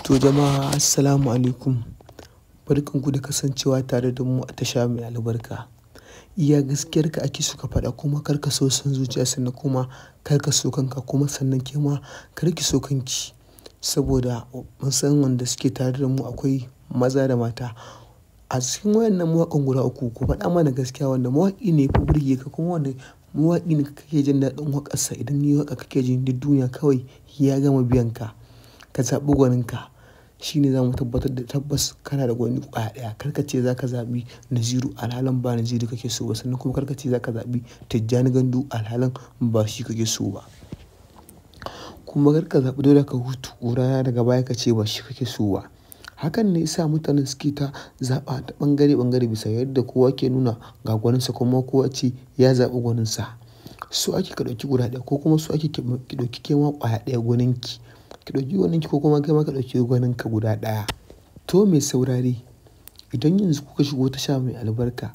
To jama'a assalamu alaikum. Barkanku da kasancewa tare da mu a tasha mai albarka. Iya gaskiyarka ake so ka faɗa kuma kar ka so son zuciya sannan kuma kar ka so kanka kuma sannan ke ma kar ki so kanki. Saboda mun san wanda suke tare da mu akwai maza da mata. A cikin wayannan mawaƙan guda uku ku faɗa mana gaskiya wanda mawaƙi ne yafi burge ka kuma wanda mawaƙi ne kake jin daɗin waƙarsa idan yayi waƙa kake jin duk duniya kawai ya gama biyan ka. Ka zaɓi gwaninka. Shi ne za mu tabbatar da tabbas kana da gwani ƙwaya ɗaya. Kar ka ce za ka zaɓi Naziru alhalin ba Naziru kake so ba sannan kuma kar ka ce za ka zaɓi Tijjani Gandu alhalin ba shi kake so ba. Kuma kar ka zaɓi Dauda Kahutu rana daga baya ka ce ba shi kake so ba. Hakan ne yasa mutanen suke ta zaɓa ta ɓangare bisa yadda kowa ke nuna ga gwaninsa kuma kowa ce ya zaɓi gwaninsa. So ake ka ɗauki guda ɗaya ko kuma so ake ki ɗauki ke ma ƙwaya ɗaya gwaninki. Ki ɗauki gwaninki ko kuma kai ma ka ɗauki gwaninka guda ɗaya. To mai saurare, idan yanzu kuka shigo tasha mai albarka,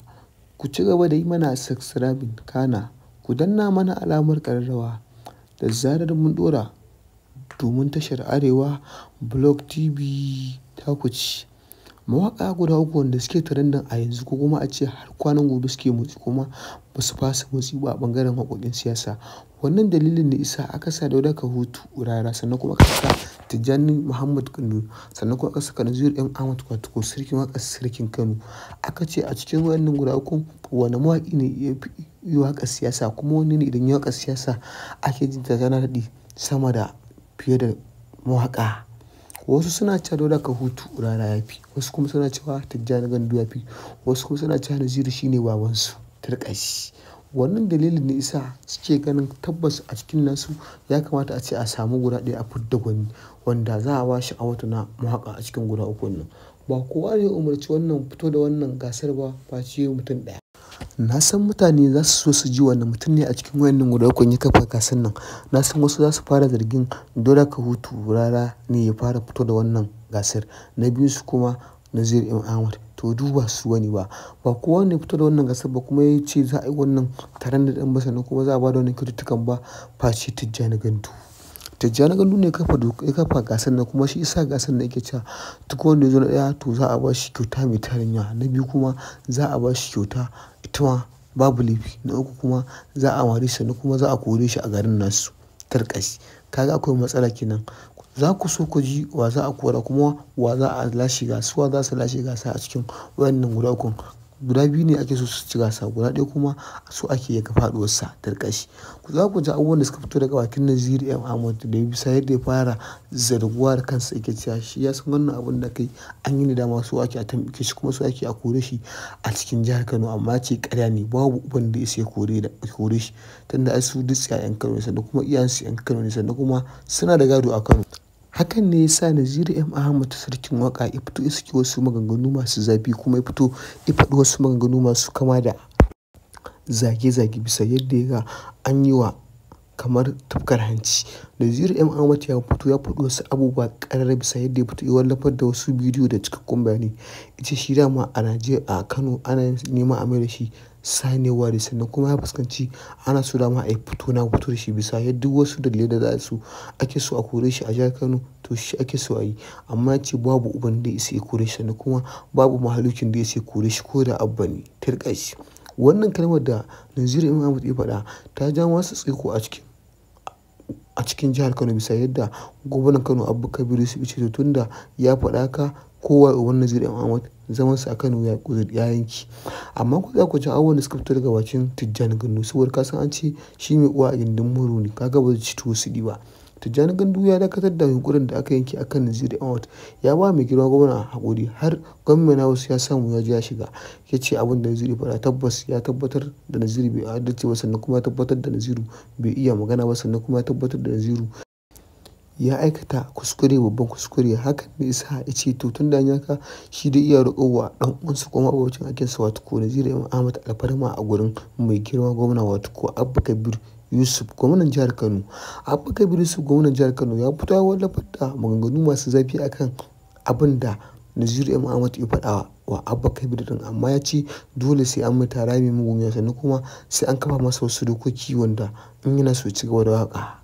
ku ci gaba da yi mana subscribing kana ku danna mana alamar ƙararrawa da zarar mun ɗora domin tashar Arewa Blog TV ta ku ci. Mawaƙa guda uku wanda suke trending a yanzu ko kuma a ce har kwanan gobe suke motsi kuma ba su fasa motsi ba a ɓangaren waƙoƙin siyasa. Wannan dalilin ne isa aka sa Dauda Kahutu rara sannan kuma aka sa Tijjani Muhammad Gandu sannan kuma aka saka Naziru M. Ahmad wato sarkin waƙar sarkin Kano. Aka ce a cikin wayannan guda uku wane mawaƙi ne ya fi yi waƙar siyasa kuma wanne ne idan ya waƙar siyasa ake jin ta tana daɗi sama da fiye da mawaƙa. Wasu suna cewa Dauda Kahutu rara ya fi, wasu kuma suna cewa Tijjani Gandu ya fi, wasu kuma suna cewa Naziru shine babansu tarkashi. Wannan dalilin ne isa suke ganin tabbas a cikin nasu ya kamata a ce a samu guda ɗaya a fidda gwani wanda za a ba shi award na mawaƙa a cikin guda ukun nan. Ba kowa ne ya umarci wannan fito da wannan gasar ba face mutum ɗaya. Na san mutane za su so su ji wannan mutum ne a cikin wayannan guda ukun ya kafa gasar nan. Na san wasu za su fara zargin Dauda Kahutu rara ne ya fara fito da wannan gasar. Na biyu su kuma Naziru M. Ahmad. To duba su wani ba. Ba kowa ne ya fito da wannan gasar ba kuma ya ce za a yi wannan taron da ɗan ba sannan kuma za a ba da wannan kyaututtukan ba face Tijjani Gandu. Tijjani Gandu ne ya kafa gasar nan kuma shi isa gasar nan yake cewa duk wanda ya zo na ɗaya to za a ba shi kyauta mai tarin yawa. Na biyu kuma za a ba shi kyauta ita ma babu laifi. Na uku kuma za a mare shi sannan kuma za a kore shi a garin nasu tarkashi. Kaga akwai matsala kenan. Za ku so ku ji wa za a kora kuma wa za a lashe gasa, wa za su lashe gasa a cikin wayannan guda ukun. Guda biyu ne ake so su ci gasa guda ɗaya kuma so ake yaga faɗuwarsa tarkashi. Za ku ji abubuwan da suka fito daga bakin Naziru M. Ahmad da bisa yadda ya fara zarguwa da kansa yake cewa shi ya san wannan abun da kai an yi nadama so ake a tambike shi kuma so ake a kore shi a cikin jihar Kano amma ce ƙarya ne babu uban da ya isa ya kore shi tunda ai su duk ƴaƴan Kano ne sannan kuma iyayensu ƴan Kano ne sannan kuma suna da gado a Kano. Hakan ne ya sa Naziru M. Ahmad sarkin waƙa ya fito ya saki wasu maganganu masu zafi kuma ya fito ya faɗi wasu maganganu masu kama da zage-zage bisa yadda ya ga an yi wa kamar tufkar hanci. Naziru M. Ahmad ya fito ya faɗi wasu abubuwa ƙarara bisa yadda ya fito ya wallafar da wasu bidiyo da cikakkun bayanai. Ita shi dama a Kano ana neman a mai da shi saniyar ware sannan kuma ya fuskanci ana so dama a yi fito na fito da shi bisa yadda wasu dalilai da za su ake so a kore shi a jihar Kano to shi ake so a yi. Amma ya ce babu uban da ya isa ya kore shi sannan kuma babu mahalukin da ya isa ya kore shi ko da abba ne tarkashi. Wannan kalmar da Naziru M. Ahmad ya faɗa ta ja masa tsaiko a cikin jihar Kano bisa yadda gwamnan Kano Abba Kabir Yusuf ya ce to tunda ya faɗa ka kowa uban Naziru M. Ahmad zamansa a Kano ya yanki. Amma ku za ku ji abubuwan da suka fito daga bakin Tijjani Gandu saboda ka san an ce shi mai uwa a gindin murhu ne kaga ba zai ci tuwo siɗi ba. Tijjani Gandu ya dakatar da yunƙurin da aka yanke akan Naziru M. Ahmad ya ba mai girma gwamna haƙuri har gwamna wasu ya samu ya je ya shiga ya ce abin da Naziru ya faɗa tabbas ya tabbatar da Naziru bai adalci ba sannan kuma ya tabbatar da Naziru bai iya magana ba sannan kuma ya tabbatar da Naziru ya aikata kuskure babban kuskure. Hakan ne isa ya ce to tun da ya ka shi da iya riƙowa ɗan uwansa kuma abokin aikinsa wato ko Naziru M. Ahmad alfarma a gurin mai girma gwamna wato ko Abba Kabir Yusuf gwamnan jihar Kano. Abba Kabir Yusuf gwamnan jihar Kano ya fito ya wallafar da maganganu masu zafi akan abin da Naziru M. Ahmad ya faɗa wa Abba Kabir din amma ya ce dole sai an mai tara mai mugun sannan kuma sai an kafa masa wasu dokoki wanda in yana so ci gaba da waƙa.